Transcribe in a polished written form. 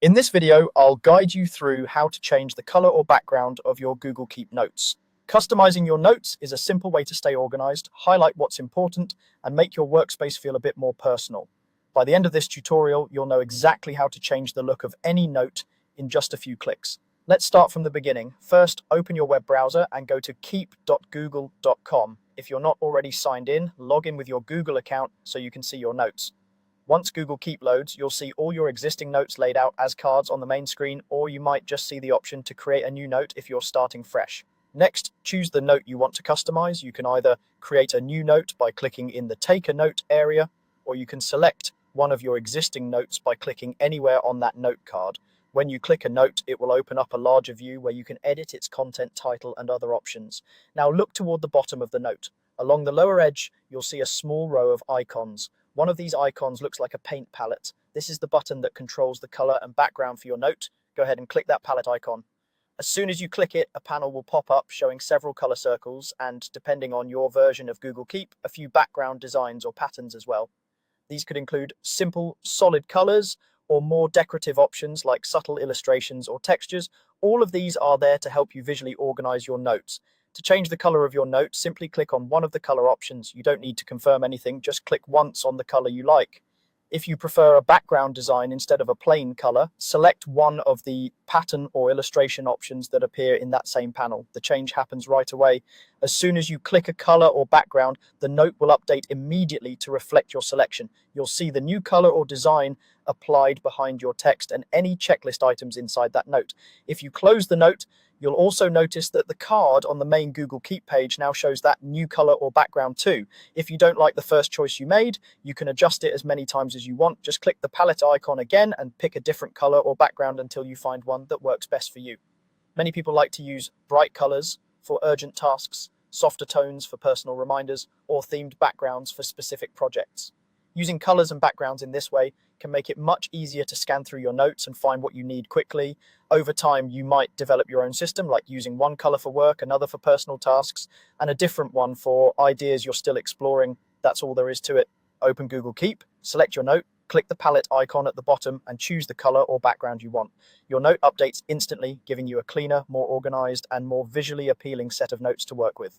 In this video, I'll guide you through how to change the color or background of your Google Keep notes. Customizing your notes is a simple way to stay organized, highlight what's important, and make your workspace feel a bit more personal. By the end of this tutorial, you'll know exactly how to change the look of any note in just a few clicks. Let's start from the beginning. First, open your web browser and go to keep.google.com. If you're not already signed in, log in with your Google account so you can see your notes. Once Google Keep loads, you'll see all your existing notes laid out as cards on the main screen, or you might just see the option to create a new note if you're starting fresh. Next, choose the note you want to customize. You can either create a new note by clicking in the Take a Note area, or you can select one of your existing notes by clicking anywhere on that note card. When you click a note, it will open up a larger view where you can edit its content, title, and other options. Now look toward the bottom of the note. Along the lower edge, you'll see a small row of icons. One of these icons looks like a paint palette. This is the button that controls the color and background for your note. Go ahead and click that palette icon. As soon as you click it, a panel will pop up showing several color circles and, depending on your version of Google Keep, a few background designs or patterns as well. These could include simple, solid colors or more decorative options like subtle illustrations or textures. All of these are there to help you visually organize your notes. To change the color of your note, simply click on one of the color options. You don't need to confirm anything, just click once on the color you like. If you prefer a background design instead of a plain color, select one of the pattern or illustration options that appear in that same panel. The change happens right away. As soon as you click a color or background, the note will update immediately to reflect your selection. You'll see the new color or design applied behind your text and any checklist items inside that note. If you close the note, you'll also notice that the card on the main Google Keep page now shows that new color or background too. If you don't like the first choice you made, you can adjust it as many times as you want. Just click the palette icon again and pick a different color or background until you find one that works best for you. Many people like to use bright colors for urgent tasks, softer tones for personal reminders, or themed backgrounds for specific projects. Using colors and backgrounds in this way can make it much easier to scan through your notes and find what you need quickly. Over time, you might develop your own system, like using one color for work, another for personal tasks, and a different one for ideas you're still exploring. That's all there is to it. Open Google Keep, select your note, click the palette icon at the bottom, and choose the color or background you want. Your note updates instantly, giving you a cleaner, more organized, and more visually appealing set of notes to work with.